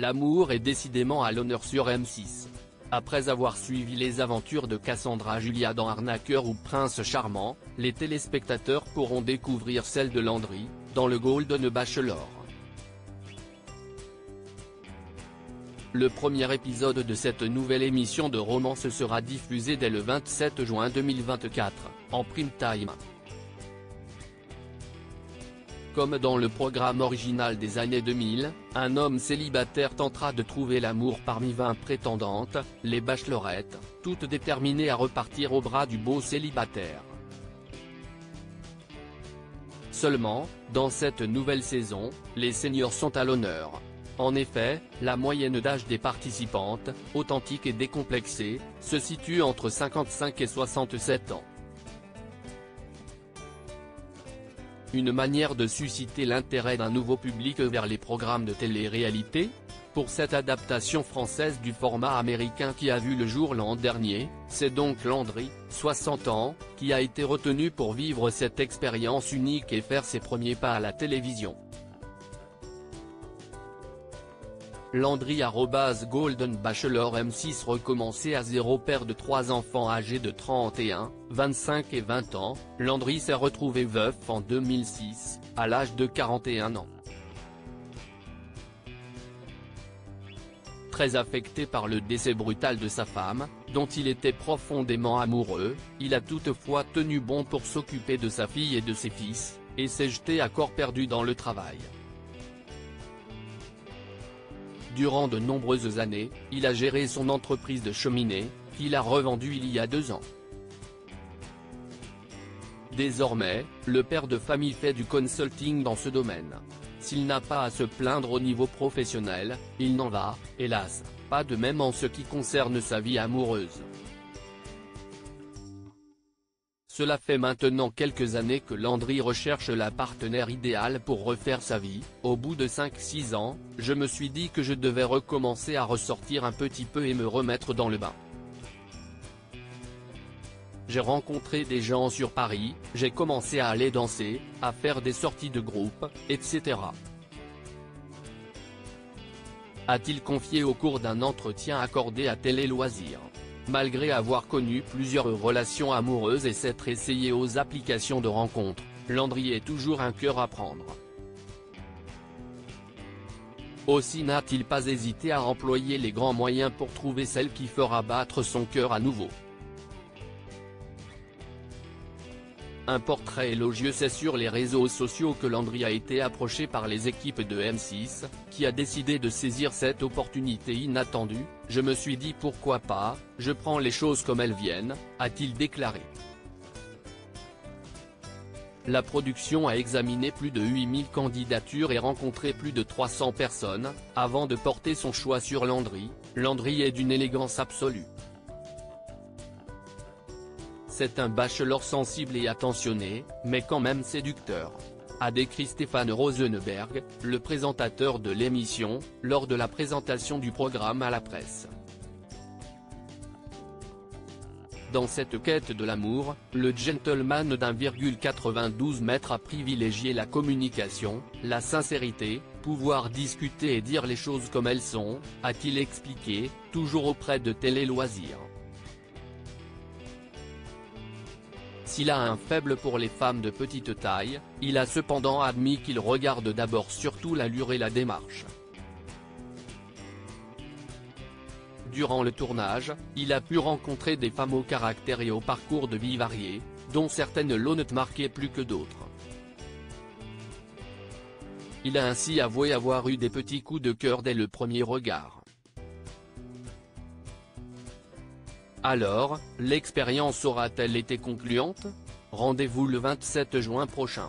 L'amour est décidément à l'honneur sur M6. Après avoir suivi les aventures de Cassandra Julia dans Arnaqueur ou Prince Charmant, les téléspectateurs pourront découvrir celle de Landry, dans le Golden Bachelor. Le premier épisode de cette nouvelle émission de romance sera diffusé dès le 27 juin 2024, en prime time. Comme dans le programme original des années 2000, un homme célibataire tentera de trouver l'amour parmi 20 prétendantes, les bachelorettes, toutes déterminées à repartir au bras du beau célibataire. Seulement, dans cette nouvelle saison, les seniors sont à l'honneur. En effet, la moyenne d'âge des participantes, authentiques et décomplexées, se situe entre 55 et 67 ans. Une manière de susciter l'intérêt d'un nouveau public vers les programmes de télé-réalité? Pour cette adaptation française du format américain qui a vu le jour l'an dernier, c'est donc Landry, 60 ans, qui a été retenu pour vivre cette expérience unique et faire ses premiers pas à la télévision. Landry @Golden Bachelor M6 recommencé à zéro, père de 3 enfants âgés de 31, 25 et 20 ans, Landry s'est retrouvé veuf en 2006, à l'âge de 41 ans. Très affecté par le décès brutal de sa femme, dont il était profondément amoureux, il a toutefois tenu bon pour s'occuper de sa fille et de ses fils, et s'est jeté à corps perdu dans le travail. Durant de nombreuses années, il a géré son entreprise de cheminée, qu'il a revendue il y a 2 ans. Désormais, le père de famille fait du consulting dans ce domaine. S'il n'a pas à se plaindre au niveau professionnel, il n'en va, hélas, pas de même en ce qui concerne sa vie amoureuse. Cela fait maintenant quelques années que Landry recherche la partenaire idéale pour refaire sa vie. Au bout de 5-6 ans, je me suis dit que je devais recommencer à ressortir un petit peu et me remettre dans le bain. J'ai rencontré des gens sur Paris, j'ai commencé à aller danser, à faire des sorties de groupe, etc. A-t-il confié au cours d'un entretien accordé à Télé Loisirs. Malgré avoir connu plusieurs relations amoureuses et s'être essayé aux applications de rencontres, Landry est toujours un cœur à prendre. Aussi n'a-t-il pas hésité à employer les grands moyens pour trouver celle qui fera battre son cœur à nouveau. Un portrait élogieux. C'est sur les réseaux sociaux que Landry a été approché par les équipes de M6, qui a décidé de saisir cette opportunité inattendue. Je me suis dit pourquoi pas, je prends les choses comme elles viennent, a-t-il déclaré. La production a examiné plus de 8000 candidatures et rencontré plus de 300 personnes, avant de porter son choix sur Landry. Landry est d'une élégance absolue. C'est un bachelor sensible et attentionné, mais quand même séducteur, a décrit Stéphane Rosenberg, le présentateur de l'émission, lors de la présentation du programme à la presse. Dans cette quête de l'amour, le gentleman d'1,92 m a privilégié la communication, la sincérité, pouvoir discuter et dire les choses comme elles sont, a-t-il expliqué, toujours auprès de Télé Loisirs. S'il a un faible pour les femmes de petite taille, il a cependant admis qu'il regarde d'abord surtout l'allure et la démarche. Durant le tournage, il a pu rencontrer des femmes au caractère et au parcours de vie variés, dont certaines l'ont marqué plus que d'autres. Il a ainsi avoué avoir eu des petits coups de cœur dès le premier regard. Alors, l'expérience aura-t-elle été concluante? Rendez-vous le 27 juin prochain.